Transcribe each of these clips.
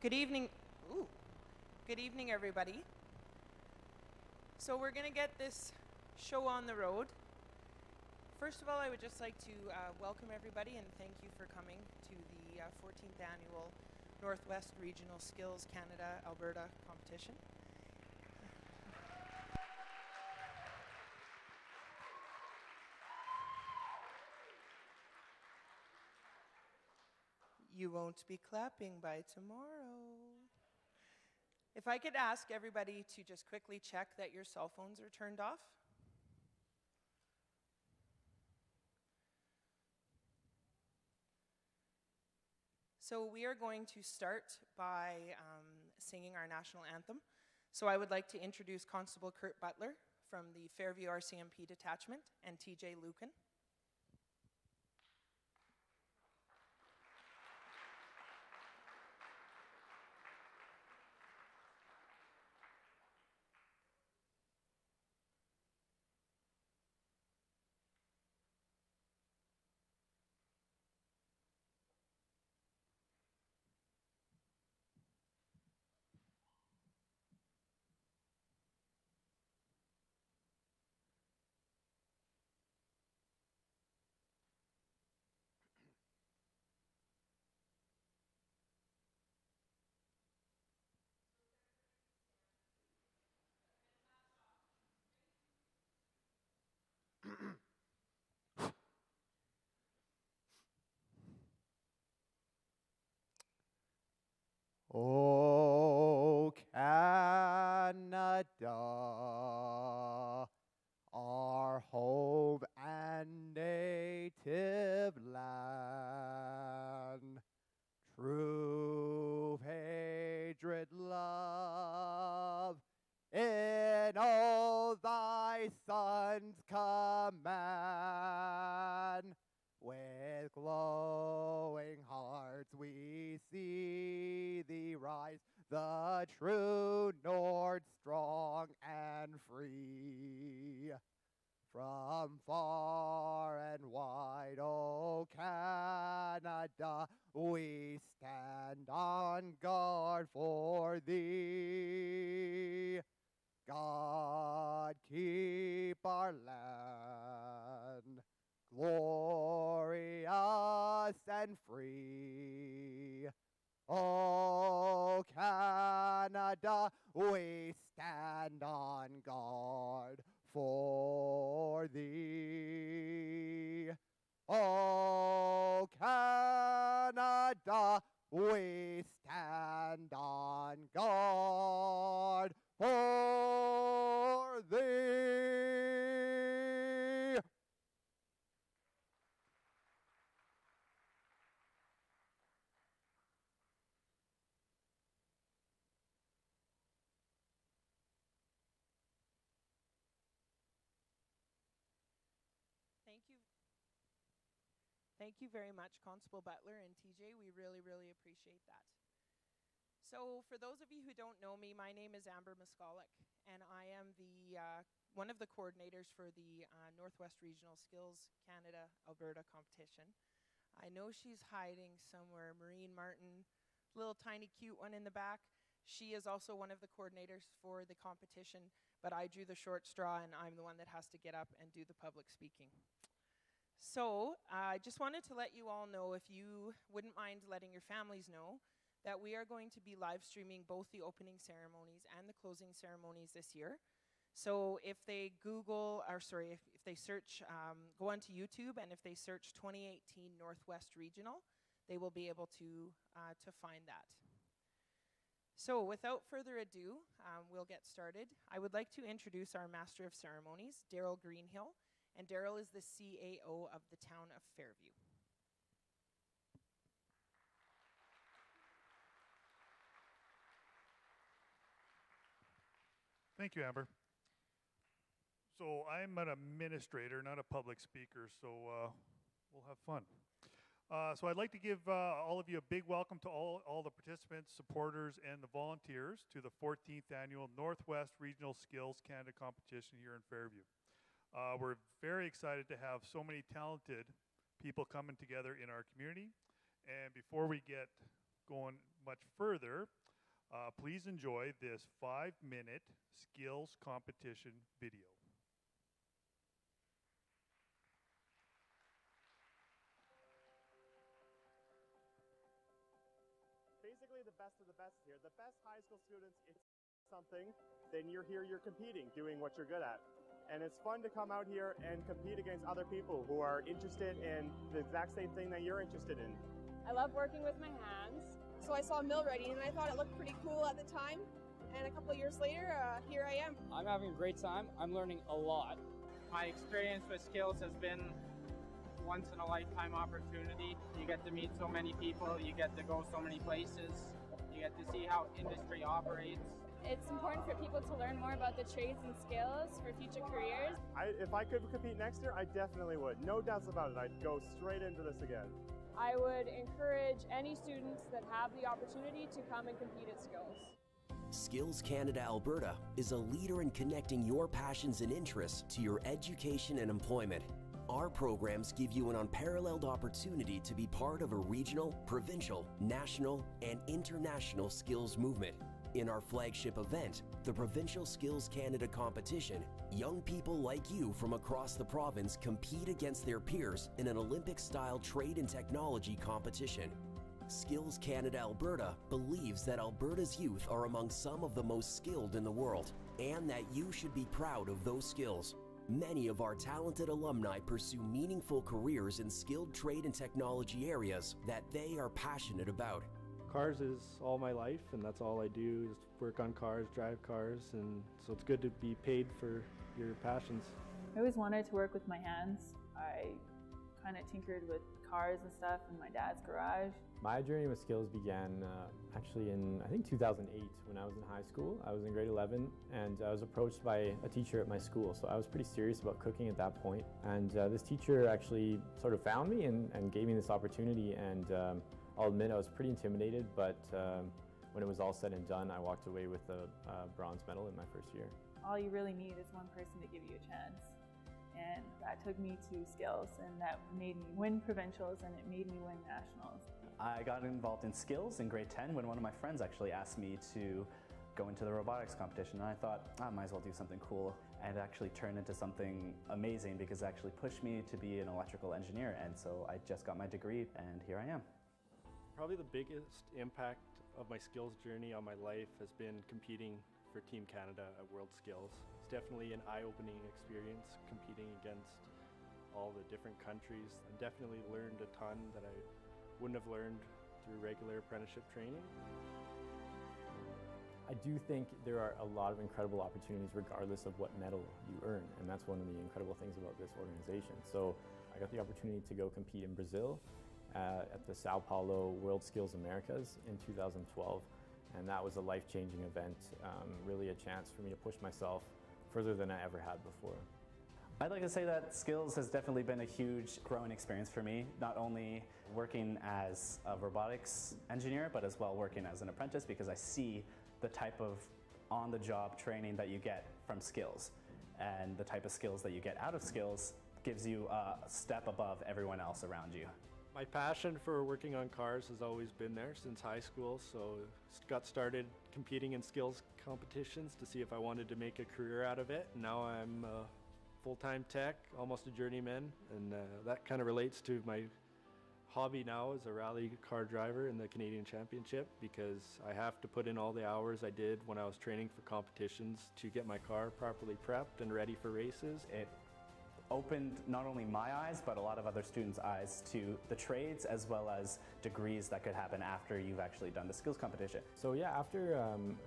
Good evening. Ooh. Good evening, everybody. So we're going to get this show on the road. First of all, I would just like to welcome everybody and thank you for coming to the 14th Annual Northwest Regional Skills Canada Alberta competition. You won't be clapping by tomorrow. If I could ask everybody to just quickly check that your cell phones are turned off. So we are going to start by singing our national anthem. So I would like to introduce Constable Kurt Butler from the Fairview RCMP Detachment and TJ Lucan. O Canada, our home and native land, true hatred love in all thy sons command. With glowing hearts we see thee rise, the true North, strong and free. From far and wide, O Canada, we stand on guard for thee. God keep our land glorious and free. O Canada, we stand on guard for thee. O Canada, we stand on guard for thee. Thank you very much, Constable Butler and TJ. We really, really appreciate that. So for those of you who don't know me, my name is Amber Moskalik, and I am the one of the coordinators for the Northwest Regional Skills Canada Alberta competition. I know she's hiding somewhere, Maureen Martin, little tiny cute one in the back. She is also one of the coordinators for the competition, but I drew the short straw and I'm the one that has to get up and do the public speaking. So I just wanted to let you all know, if you wouldn't mind letting your families know, that we are going to be live streaming both the opening ceremonies and the closing ceremonies this year. So if they Google, or sorry, if they search, go onto YouTube, and if they search 2018 Northwest Regional, they will be able to find that. So without further ado, we'll get started. I would like to introduce our Master of Ceremonies, Daryl Greenhill, and Daryl is the CAO of the town of Fairview. Thank you, Amber. So I'm an administrator, not a public speaker, so we'll have fun. So I'd like to give all of you a big welcome to all the participants, supporters, and the volunteers to the 14th Annual Northwest Regional Skills Canada Competition here in Fairview. We're very excited to have so many talented people coming together in our community. And before we get going much further, please enjoy this 5-minute skills competition video. Basically the best of the best here. The best high school students, it's something, then you're here, you're competing, doing what you're good at. And it's fun to come out here and compete against other people who are interested in the exact same thing that you're interested in. I love working with my hands. So I saw mill writing and I thought it looked pretty cool at the time. And a couple of years later, here I am. I'm having a great time. I'm learning a lot. My experience with skills has been once in a lifetime opportunity. You get to meet so many people, you get to go so many places, you get to see how industry operates. It's important for people to learn more about the trades and skills for future careers. If I could compete next year, I definitely would. No doubts about it. I'd go straight into this again. I would encourage any students that have the opportunity to come and compete at skills. Skills Canada Alberta is a leader in connecting your passions and interests to your education and employment. Our programs give you an unparalleled opportunity to be part of a regional, provincial, national, and international skills movement. In our flagship event, the Provincial Skills Canada competition, young people like you from across the province compete against their peers in an Olympic-style trade and technology competition. Skills Canada Alberta believes that Alberta's youth are among some of the most skilled in the world, and that you should be proud of those skills. Many of our talented alumni pursue meaningful careers in skilled trade and technology areas that they are passionate about. Cars is all my life, and that's all I do is work on cars, drive cars, and so it's good to be paid for your passions. I always wanted to work with my hands. I kind of tinkered with cars and stuff in my dad's garage. My journey with skills began actually in, I think, 2008 when I was in high school. I was in grade 11 and I was approached by a teacher at my school. So I was pretty serious about cooking at that point. And this teacher actually sort of found me and gave me this opportunity. And I'll admit I was pretty intimidated, but when it was all said and done, I walked away with a bronze medal in my first year. All you really need is one person to give you a chance. And that took me to skills, and that made me win provincials, and it made me win nationals. I got involved in skills in grade 10 when one of my friends actually asked me to go into the robotics competition, and I thought, I might as well do something cool, and it actually turned into something amazing because it actually pushed me to be an electrical engineer, and so I just got my degree, and here I am. Probably the biggest impact of my skills journey on my life has been competing for Team Canada at World Skills. It's definitely an eye-opening experience competing against all the different countries, and definitely learned a ton that I wouldn't have learned through regular apprenticeship training. I do think there are a lot of incredible opportunities regardless of what medal you earn, and that's one of the incredible things about this organization. So I got the opportunity to go compete in Brazil at the Sao Paulo World Skills Americas in 2012, and that was a life-changing event, really a chance for me to push myself further than I ever had before. I'd like to say that skills has definitely been a huge growing experience for me, not only working as a robotics engineer, but as well working as an apprentice, because I see the type of on-the-job training that you get from skills, and the type of skills that you get out of skills gives you a step above everyone else around you. My passion for working on cars has always been there since high school, so got started competing in skills competitions to see if I wanted to make a career out of it. Now I'm a full-time tech, almost a journeyman, and that kind of relates to my hobby now as a rally car driver in the Canadian Championship, because I have to put in all the hours I did when I was training for competitions to get my car properly prepped and ready for races. It opened not only my eyes, but a lot of other students' eyes to the trades as well as degrees that could happen after you've actually done the skills competition. So yeah, after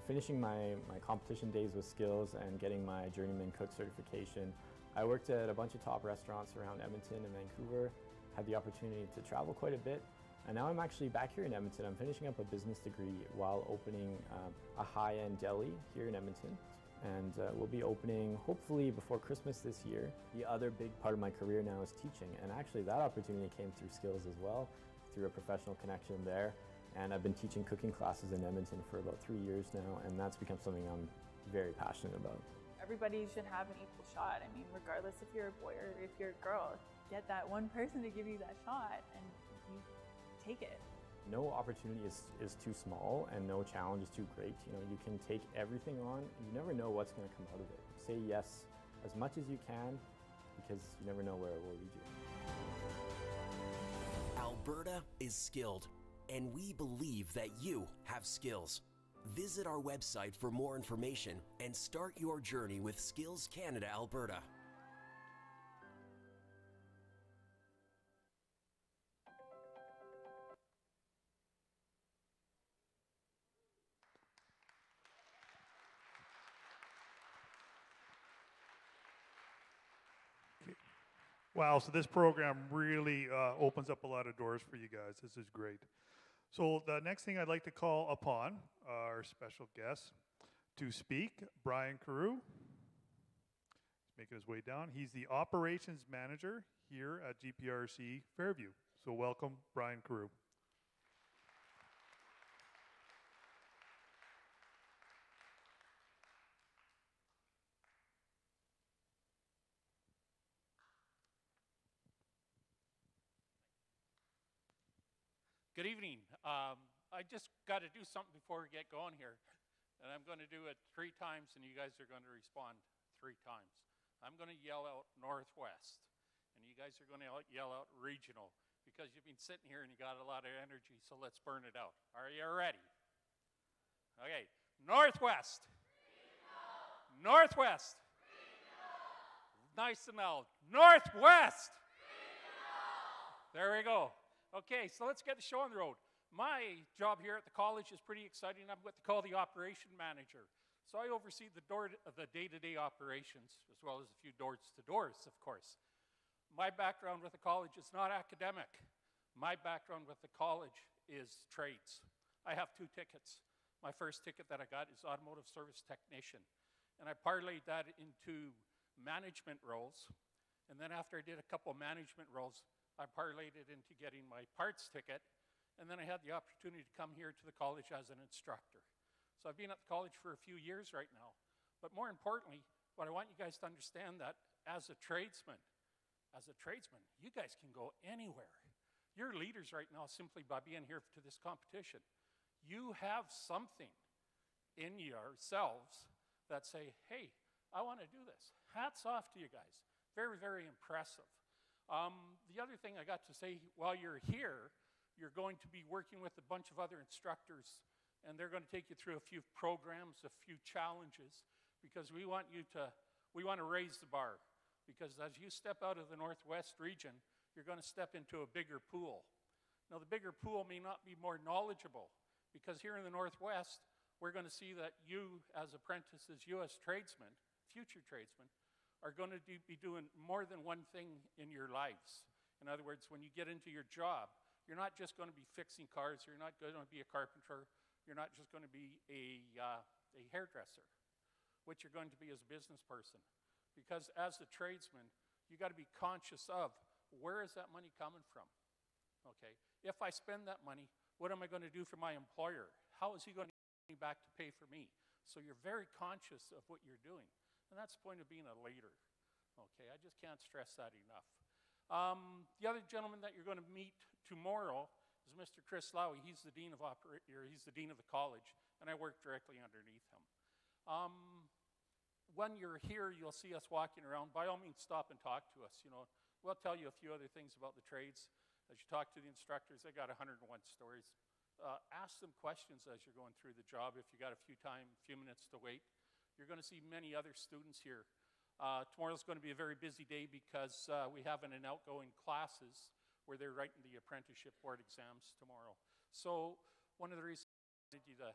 finishing my competition days with skills and getting my journeyman cook certification, I worked at a bunch of top restaurants around Edmonton and Vancouver, had the opportunity to travel quite a bit, and now I'm actually back here in Edmonton. I'm finishing up a business degree while opening a high-end deli here in Edmonton. And we'll be opening hopefully before Christmas this year. The other big part of my career now is teaching, and actually that opportunity came through skills as well, through a professional connection there. And I've been teaching cooking classes in Edmonton for about 3 years now, and that's become something I'm very passionate about. Everybody should have an equal shot. I mean, regardless if you're a boy or if you're a girl, get that one person to give you that shot and you take it. no opportunity is too small and no challenge is too great. You know, you can take everything on. You never know what's going to come out of it. Say yes as much as you can because you never know where it will lead you. Alberta is skilled, and we believe that you have skills. Visit our website for more information and start your journey with Skills Canada Alberta. Wow, so this program really opens up a lot of doors for you guys. This is great. So the next thing I'd like to call upon our special guest to speak, Brian Carew. He's making his way down. He's the operations manager here at GPRC Fairview. So welcome, Brian Carew. Good evening. I just got to do something before we get going here. And I'm going to do it 3 times, and you guys are going to respond 3 times. I'm going to yell out Northwest, and you guys are going to yell out Regional, because you've been sitting here and you got a lot of energy, so let's burn it out. Are you ready? Okay. Northwest. Regional. Northwest. Regional. Nice and loud. Northwest. Regional. There we go. Okay, so let's get the show on the road. My job here at the college is pretty exciting. I'm what they call the operation manager. So I oversee the day-to-day operations, as well as a few doors-to-doors, of course. My background with the college is not academic. My background with the college is trades. I have 2 tickets. My first ticket that I got is automotive service technician. And I parlayed that into management roles. And then after I did a couple management roles, I parlayed it into getting my parts ticket, and then I had the opportunity to come here to the college as an instructor. So I've been at the college for a few years right now. But more importantly, what I want you guys to understand that as a tradesman, you guys can go anywhere. You're leaders right now simply by being here to this competition. You have something in yourselves that say, hey, I want to do this. Hats off to you guys. Very, very impressive. The other thing I got to say, while you're here, you're going to be working with a bunch of other instructors, and they're going to take you through a few programs, a few challenges, because we want to raise the bar. Because as you step out of the Northwest region, you're going to step into a bigger pool. Now, the bigger pool may not be more knowledgeable, because here in the Northwest, we're going to see that you, as apprentices, you as tradesmen, future tradesmen, are going to be doing more than one thing in your lives. In other words, when you get into your job, you're not just going to be fixing cars, you're not going to be a carpenter, you're not just going to be a hairdresser. What you're going to be as a business person. Because as a tradesman, you got to be conscious of, where is that money coming from? Okay, if I spend that money, what am I going to do for my employer? How is he going to get me back to pay for me? So you're very conscious of what you're doing. And that's the point of being a leader. Okay, I just can't stress that enough. The other gentleman that you're going to meet tomorrow is Mr. Chris Lowy. He's the dean of the college, and I work directly underneath him. When you're here, you'll see us walking around. By all means, stop and talk to us. You know, we'll tell you a few other things about the trades. As you talk to the instructors, they got 101 stories. Ask them questions as you're going through the job. If you got a few minutes to wait. You're going to see many other students here. Tomorrow's going to be a very busy day because we have an outgoing classes where they're writing the apprenticeship board exams tomorrow. So one of the reasons I wanted you to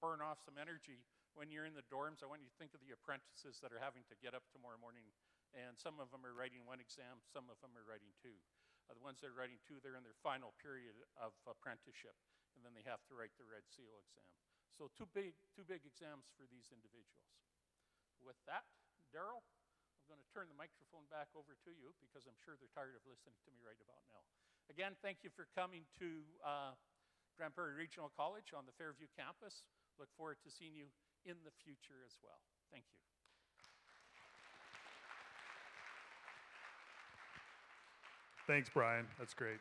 burn off some energy when you're in the dorms, I want you to think of the apprentices that are having to get up tomorrow morning, and some of them are writing 1 exam, some of them are writing 2. The ones that are writing 2, they're in their final period of apprenticeship, and then they have to write the Red Seal exam. So two big exams for these individuals. With that, Daryl, I'm going to turn the microphone back over to you because I'm sure they're tired of listening to me right about now. Again, thank you for coming to Grand Prairie Regional College on the Fairview campus. Look forward to seeing you in the future as well. Thank you. Thanks, Brian. That's great.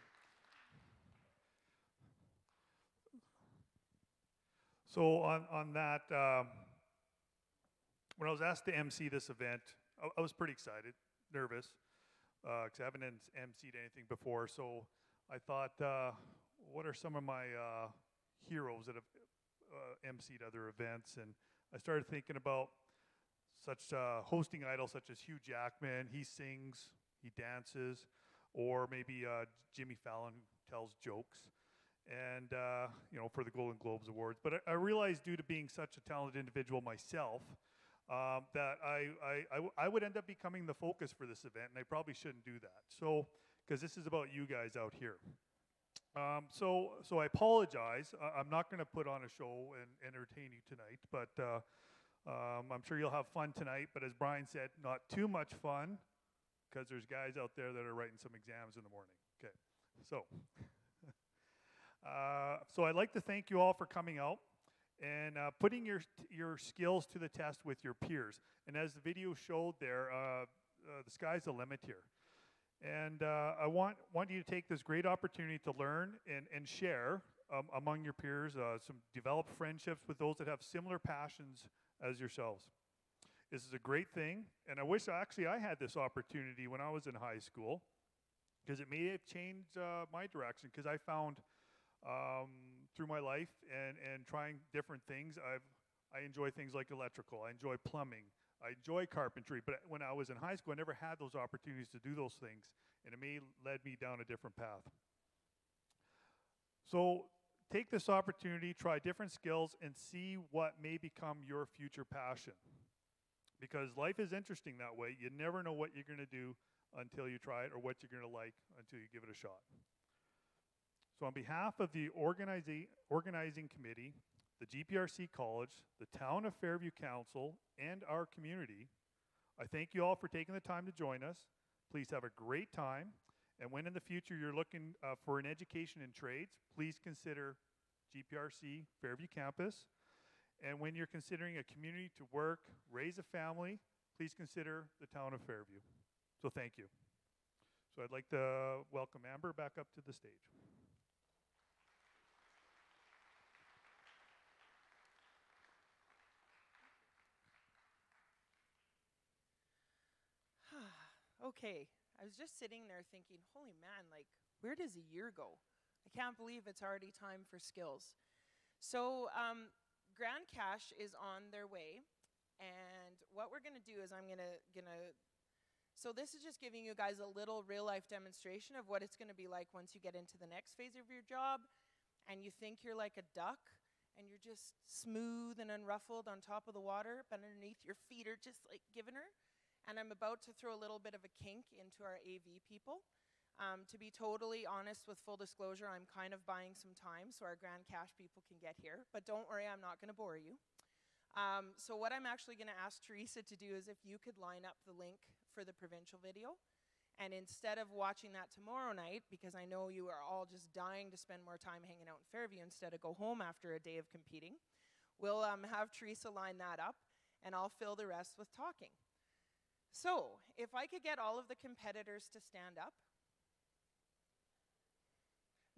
So on that, when I was asked to MC this event, I was pretty excited, nervous, because I haven't MC'd anything before. So I thought, what are some of my heroes that have MC'd other events? And I started thinking about such hosting idols such as Hugh Jackman. He sings, he dances, or maybe Jimmy Fallon tells jokes. And you know, for the Golden Globes Awards. But I realized, due to being such a talented individual myself, that I would end up becoming the focus for this event, and I probably shouldn't do that. So, because this is about you guys out here. So I apologize. I'm not going to put on a show and entertain you tonight, but I'm sure you'll have fun tonight. But as Brian said, not too much fun, because there's guys out there that are writing some exams in the morning. Okay, so. So I'd like to thank you all for coming out and putting your skills to the test with your peers. And as the video showed there, the sky's the limit here. And I want you to take this great opportunity to learn and share among your peers, develop friendships with those that have similar passions as yourselves. This is a great thing, and I wish I had this opportunity when I was in high school, because it may have changed my direction, because I found through my life and trying different things, I enjoy things like electrical, I enjoy plumbing, I enjoy carpentry, but when I was in high school, I never had those opportunities to do those things, and it may led me down a different path. So take this opportunity, try different skills, and see what may become your future passion. Because life is interesting that way. You never know what you're going to do until you try it, or what you're going to like until you give it a shot. So on behalf of the organizing committee, the GPRC College, the Town of Fairview Council, and our community, I thank you all for taking the time to join us. Please have a great time. And when in the future you're looking for an education in trades, please consider GPRC Fairview Campus. And when you're considering a community to work, raise a family, please consider the Town of Fairview. So thank you. So I'd like to welcome Amber back up to the stage. Okay, I was just sitting there thinking, holy man, like, where does a year go? I can't believe it's already time for skills. So Grand Cash is on their way, and what we're gonna do is so this is just giving you guys a little real-life demonstration of what it's gonna be like once you get into the next phase of your job, and you think you're like a duck, and you're just smooth and unruffled on top of the water, but underneath your feet are just like giving her. And I'm about to throw a little bit of a kink into our AV people. To be totally honest, with full disclosure, I'm kind of buying some time so our Grand Cash people can get here. But don't worry, I'm not going to bore you. So what I'm actually going to ask Teresa to do is if you could line up the link for the provincial video. And instead of watching that tomorrow night, because I know you are all just dying to spend more time hanging out in Fairview instead of go home after a day of competing, we'll have Teresa line that up, and I'll fill the rest with talking. So, if I could get all of the competitors to stand up.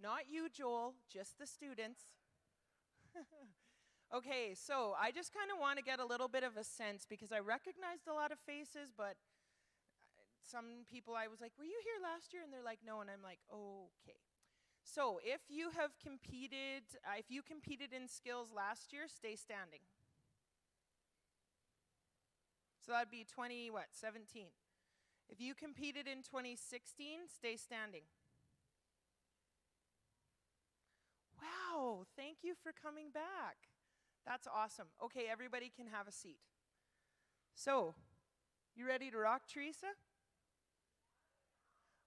Not you, Joel, just the students. Okay, so I just kind of want to get a little bit of a sense, because I recognized a lot of faces, but some people I was like, were you here last year? And they're like, no, and I'm like, okay. So, if you have competed, in skills last year, stay standing. So that'd be 17. If you competed in 2016, stay standing. Wow, thank you for coming back. That's awesome. Okay, everybody can have a seat. So, you ready to rock, Teresa?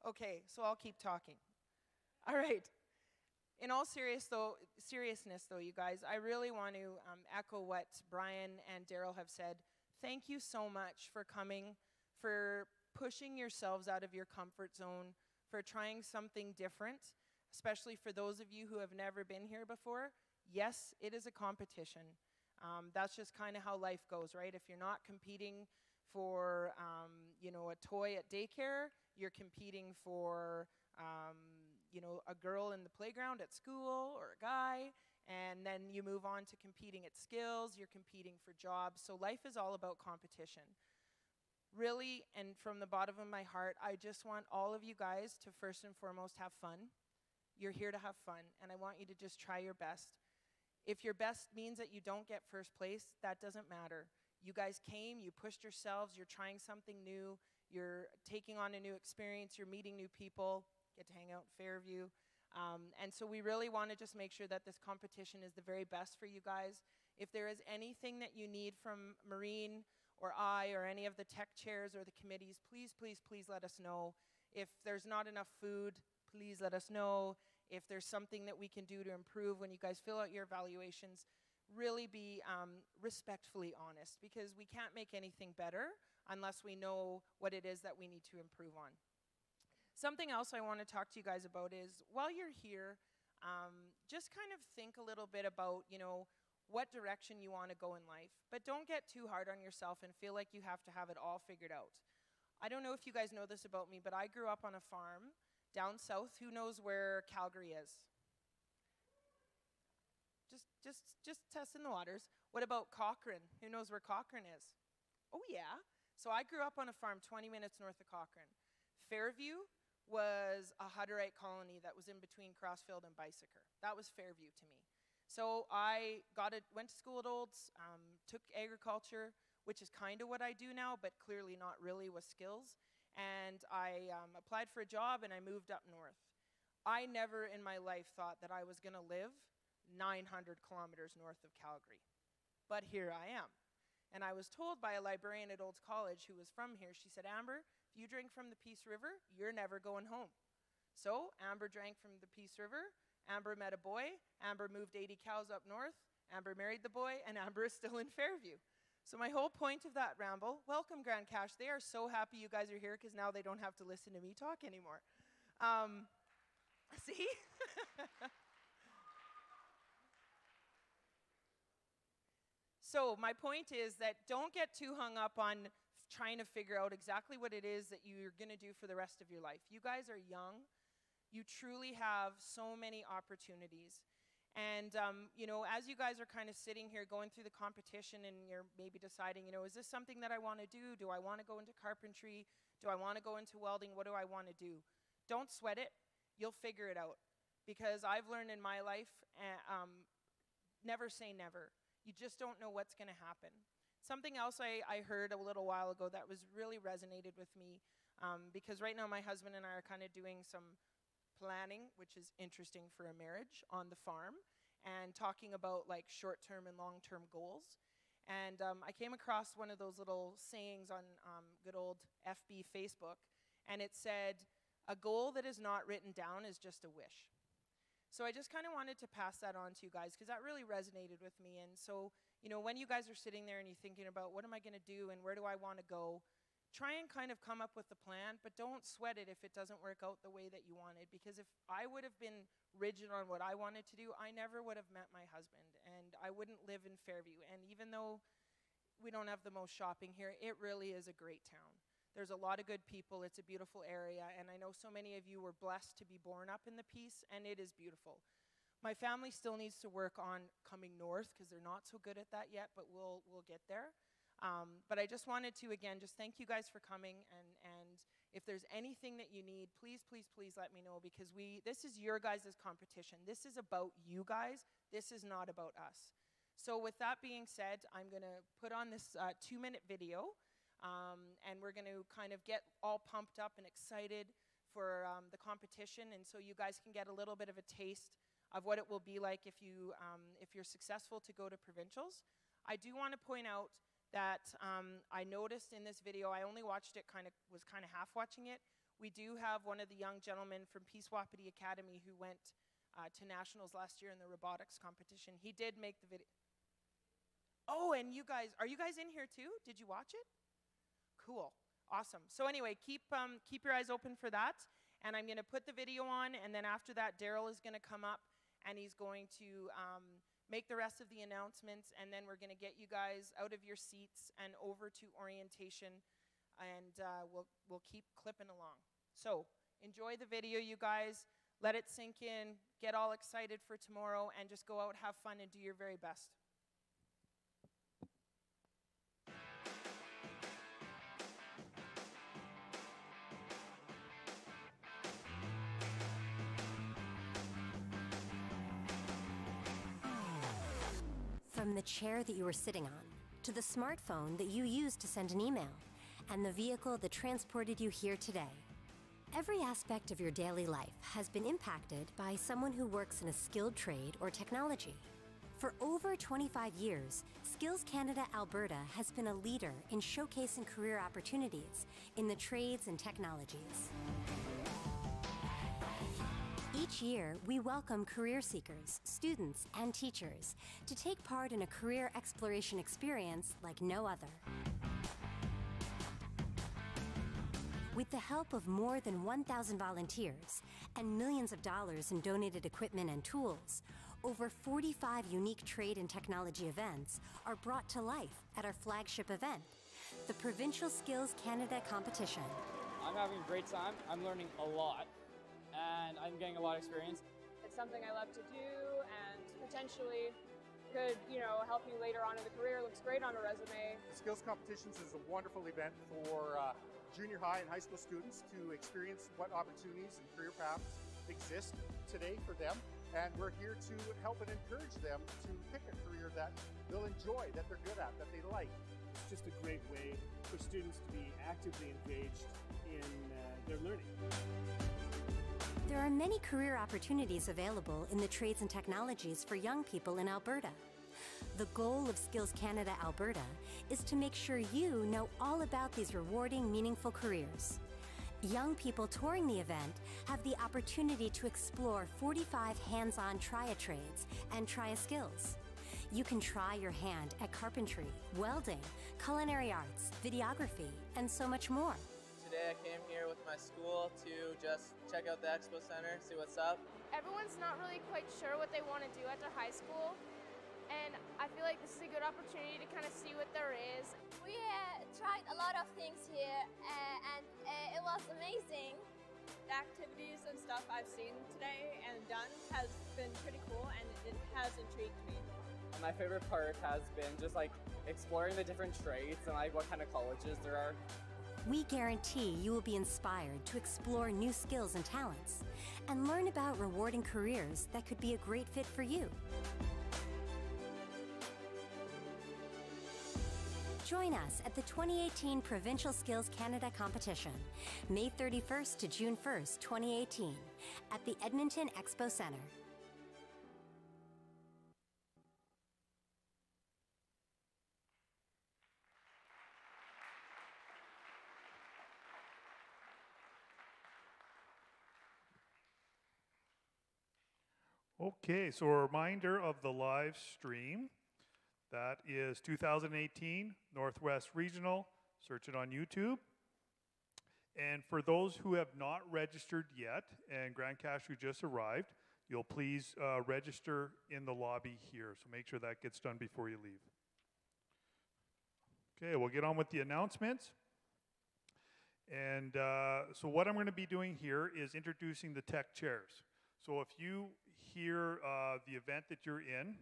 Okay, so I'll keep talking. All right. In all seriousness, though, you guys, I really want to echo what Brian and Daryl have said. Thank you so much for coming, for pushing yourselves out of your comfort zone, for trying something different, especially for those of you who have never been here before. Yes, it is a competition. That's just kind of how life goes, right? If you're not competing for, a toy at daycare, you're competing for, a girl in the playground at school or a guy. And then you move on to competing at skills, you're competing for jobs. So life is all about competition. Really, and from the bottom of my heart, I just want all of you guys to first and foremost have fun. You're here to have fun, and I want you to just try your best. If your best means that you don't get first place, that doesn't matter. You guys came, you pushed yourselves, you're trying something new, you're taking on a new experience, you're meeting new people, get to hang out in Fairview. And so we really want to just make sure that this competition is the very best for you guys. If there is anything that you need from Maureen or I or any of the tech chairs or the committees, please, please, please let us know. If there's not enough food, please let us know. If there's something that we can do to improve when you guys fill out your evaluations, really be respectfully honest, because we can't make anything better unless we know what it is that we need to improve on. Something else I want to talk to you guys about is, while you're here, just kind of think a little bit about, you know, what direction you want to go in life. But don't get too hard on yourself and feel like you have to have it all figured out. I don't know if you guys know this about me, but I grew up on a farm down south. Who knows where Calgary is? Just testing the waters. What about Cochrane? Who knows where Cochrane is? Oh yeah. So I grew up on a farm 20 minutes north of Cochrane. Fairview was a Hutterite colony that was in between Crossfield and Bicyker. That was Fairview to me. So I went to school at Olds, took agriculture, which is kind of what I do now, but clearly not really with skills. And I applied for a job and I moved up north. I never in my life thought that I was going to live 900 kilometers north of Calgary. But here I am. And I was told by a librarian at Olds College who was from here, she said, Amber, if you drink from the Peace River, you're never going home. So Amber drank from the Peace River, Amber met a boy, Amber moved 80 cows up north, Amber married the boy, and Amber is still in Fairview. So my whole point of that ramble, welcome Grand Cache, they are so happy you guys are here because now they don't have to listen to me talk anymore. See? So my point is that don't get too hung up on trying to figure out exactly what it is that you're going to do for the rest of your life. You guys are young. You truly have so many opportunities. And, you know, as you guys are kind of sitting here going through the competition and you're maybe deciding, you know, is this something that I want to do? Do I want to go into carpentry? Do I want to go into welding? What do I want to do? Don't sweat it. You'll figure it out. Because I've learned in my life, never say never. You just don't know what's going to happen. Something else I heard a little while ago that was really resonated with me, because right now my husband and I are kind of doing some planning, which is interesting for a marriage, on the farm, and talking about like short-term and long-term goals. And I came across one of those little sayings on good old FB Facebook, and it said, a goal that is not written down is just a wish. So I just kind of wanted to pass that on to you guys because that really resonated with me. And so, you know, when you guys are sitting there and you're thinking about what am I going to do and where do I want to go, try and kind of come up with a plan, but don't sweat it if it doesn't work out the way that you wanted. Because if I would have been rigid on what I wanted to do, I never would have met my husband and I wouldn't live in Fairview. And even though we don't have the most shopping here, it really is a great town. There's a lot of good people. It's a beautiful area. And I know so many of you were blessed to be born up in the Peace, and it is beautiful. My family still needs to work on coming north because they're not so good at that yet, but we'll get there. But I just wanted to, again, just thank you guys for coming. And if there's anything that you need, please, please, please let me know because this is your guys' competition. This is about you guys. This is not about us. So with that being said, I'm going to put on this 2-minute video. And we're going to kind of get all pumped up and excited for the competition, and so you guys can get a little bit of a taste of what it will be like if you're successful to go to provincials. I do want to point out that I noticed in this video, I only watched it, was kind of half watching it. We do have one of the young gentlemen from Peace Wapiti Academy who went to nationals last year in the robotics competition. He did make the video. Oh, and you guys, are you guys in here too? Did you watch it? Cool. Awesome. So anyway, keep your eyes open for that. And I'm going to put the video on, and then after that, Daryl is going to come up, and he's going to make the rest of the announcements, and then we're going to get you guys out of your seats and over to orientation, and we'll keep clipping along. So enjoy the video, you guys. Let it sink in, get all excited for tomorrow, and just go out, have fun, and do your very best. From the chair that you were sitting on, to the smartphone that you used to send an email, and the vehicle that transported you here today. Every aspect of your daily life has been impacted by someone who works in a skilled trade or technology. For over 25 years, Skills Canada Alberta has been a leader in showcasing career opportunities in the trades and technologies. Each year, we welcome career seekers, students, and teachers to take part in a career exploration experience like no other. With the help of more than 1,000 volunteers and millions of dollars in donated equipment and tools, over 45 unique trade and technology events are brought to life at our flagship event, the Provincial Skills Canada Competition. I'm having a great time. I'm learning a lot, and I'm getting a lot of experience. It's something I love to do and potentially could, help me later on in the career. Looks great on a resume. Skills Competitions is a wonderful event for junior high and high school students to experience what opportunities and career paths exist today for them. And we're here to help and encourage them to pick a career that they'll enjoy, that they're good at, that they like. It's just a great way for students to be actively engaged in their learning. There are many career opportunities available in the trades and technologies for young people in Alberta. The goal of Skills Canada Alberta is to make sure you know all about these rewarding, meaningful careers. Young people touring the event have the opportunity to explore 45 hands-on try-a-trades and try-a-skills. You can try your hand at carpentry, welding, culinary arts, videography, and so much more. Today I came here with my school to just check out the expo center, see what's up. Everyone's not really quite sure what they want to do after high school, and I feel like this is a good opportunity to kind of see what there is. We tried a lot of things here, and it was amazing. The activities and stuff I've seen today and done has been pretty cool, and it has intrigued me. My favorite part has been just exploring the different trades and what kind of colleges there are. We guarantee you will be inspired to explore new skills and talents and learn about rewarding careers that could be a great fit for you. Join us at the 2018 Provincial Skills Canada Competition, May 31st to June 1st, 2018, at the Edmonton Expo Centre. Okay, so a reminder of the live stream. That is 2018 Northwest Regional. Search it on YouTube. And for those who have not registered yet, and Grand Cashew just arrived, you'll please register in the lobby here. So make sure that gets done before you leave. Okay, we'll get on with the announcements. And so what I'm going to be doing here is introducing the tech chairs. So if you hear the event that you're in,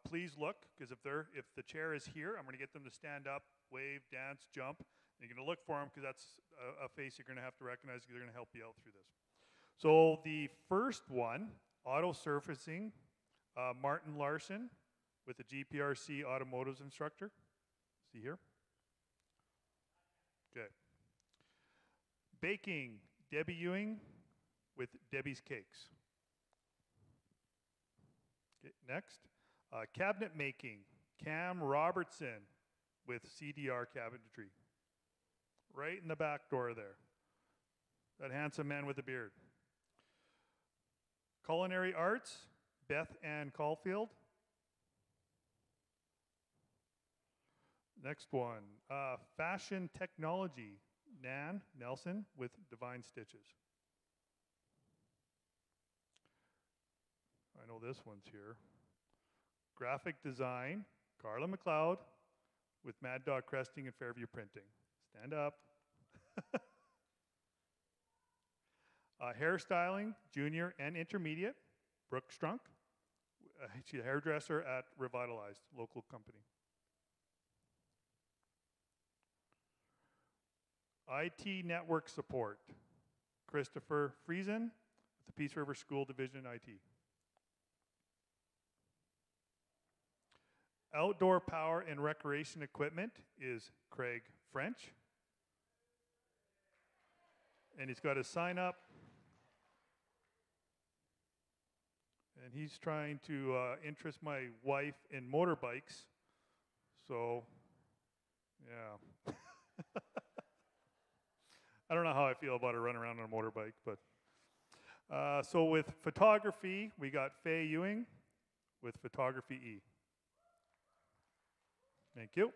please look, because if the chair is here, I'm going to get them to stand up, wave, dance, jump. And you're going to look for them, because that's a face you're going to have to recognize, because they're going to help you out through this. So the first one, auto surfacing, Martin Larson with the GPRC Automotives instructor. See here? Okay. Baking, Debbie Ewing with Debbie's Cakes. Okay, next. Cabinet making, Cam Robertson with CDR Cabinetry. Right in the back door there. That handsome man with the beard. Culinary arts, Beth Ann Caulfield. Next one, fashion technology, Nan Nelson with Divine Stitches. I know this one's here. Graphic design, Carla McLeod with Mad Dog Cresting and Fairview Printing. Stand up. Hairstyling, junior and intermediate, Brooke Strunk. She's a hairdresser at Revitalized, local company. IT network support, Christopher Friesen with the Peace River School Division IT. Outdoor power and recreation equipment is Craig French. And he's got his sign up. And he's trying to interest my wife in motorbikes. So, yeah. I don't know how I feel about her running around on a motorbike, but so with photography, we got Faye Ewing with Photography E. Thank you.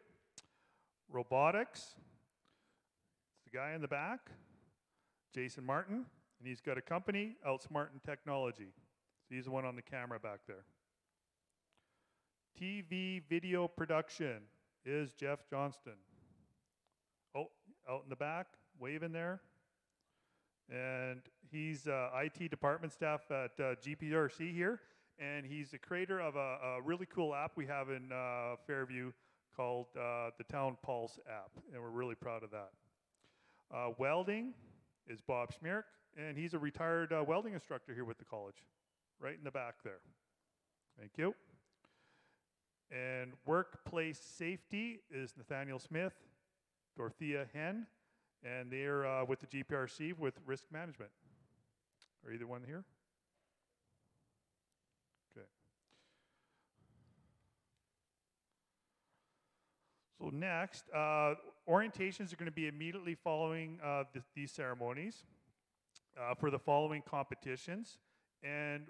Robotics, it's the guy in the back, Jason Martin, and he's got a company, Outsmartin Technology. So he's the one on the camera back there. TV video production is Jeff Johnston. Oh, out in the back, waving there. And he's IT department staff at GPRC here, and he's the creator of a really cool app we have in Fairview called the Town Pulse app, and we're really proud of that. Welding is Bob Schmierk, and he's a retired welding instructor here with the college, right in the back there. Thank you. And workplace safety is Nathaniel Smith, Dorothea Henn, and they're with the GPRC with risk management. Are either one here? Okay. So next, orientations are going to be immediately following these ceremonies for the following competitions. And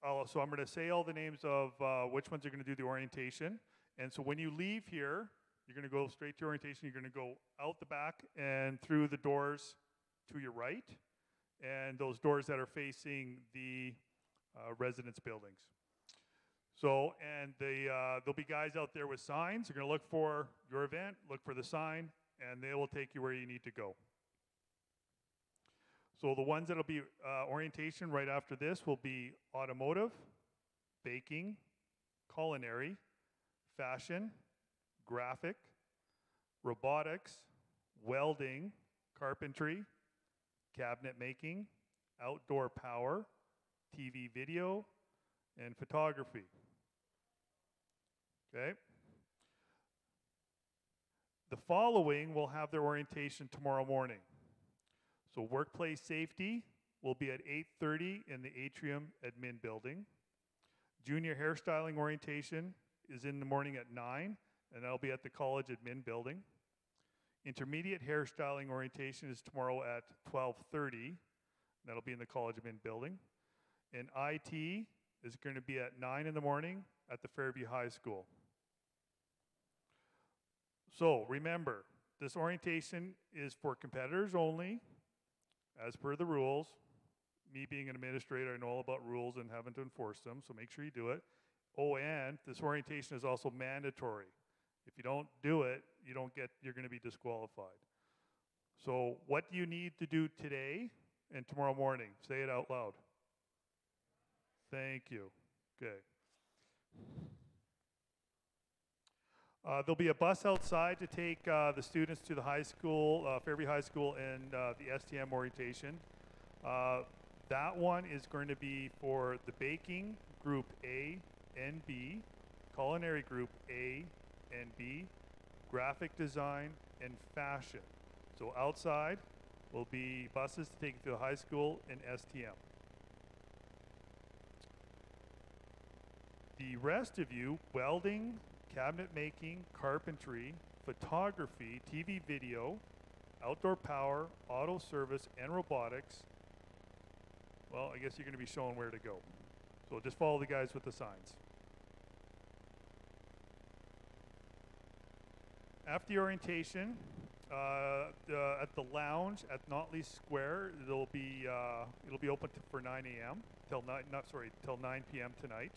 so I'm going to say all the names of which ones are going to do the orientation. And so when you leave here, you're going to go straight to orientation. You're going to go out the back and through the doors to your right, and those doors that are facing the residence buildings. So, and there'll be guys out there with signs. They're going to look for your event, look for the sign, and they will take you where you need to go. So the ones that'll be orientation right after this will be automotive, baking, culinary, fashion, graphic, robotics, welding, carpentry, cabinet making, outdoor power, TV video, and photography. Okay? The following will have their orientation tomorrow morning. So workplace safety will be at 8:30 in the atrium admin building. Junior hairstyling orientation is in the morning at 9, and that'll be at the college admin building. Intermediate hairstyling orientation is tomorrow at 12:30. That'll be in the college admin building. And IT is going to be at 9 in the morning at the Fairview High School. So remember, this orientation is for competitors only, as per the rules. Me being an administrator, I know all about rules and having to enforce them, so make sure you do it. Oh, and this orientation is also mandatory. If you don't do it, you're going to be disqualified. So what do you need to do today and tomorrow morning? Say it out loud. Thank you. Okay. There'll be a bus outside to take the students to the high school, Fairview High School, and the STM orientation. That one is going to be for the baking group A and B, culinary group A and B, graphic design, and fashion. So outside will be buses to take you to the high school and STM. The rest of you, welding, cabinet making, carpentry, photography, TV video, outdoor power, auto service, and robotics, well, I guess you're going to be shown where to go. So just follow the guys with the signs. After the orientation, at the lounge at Notley Square, it'll be open for 9 a.m. till 9 p.m. tonight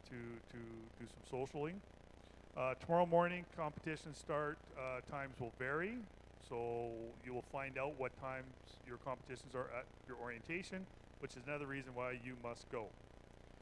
to do some socialing. Tomorrow morning, competition start times will vary. So you will find out what times your competitions are at your orientation, which is another reason why you must go.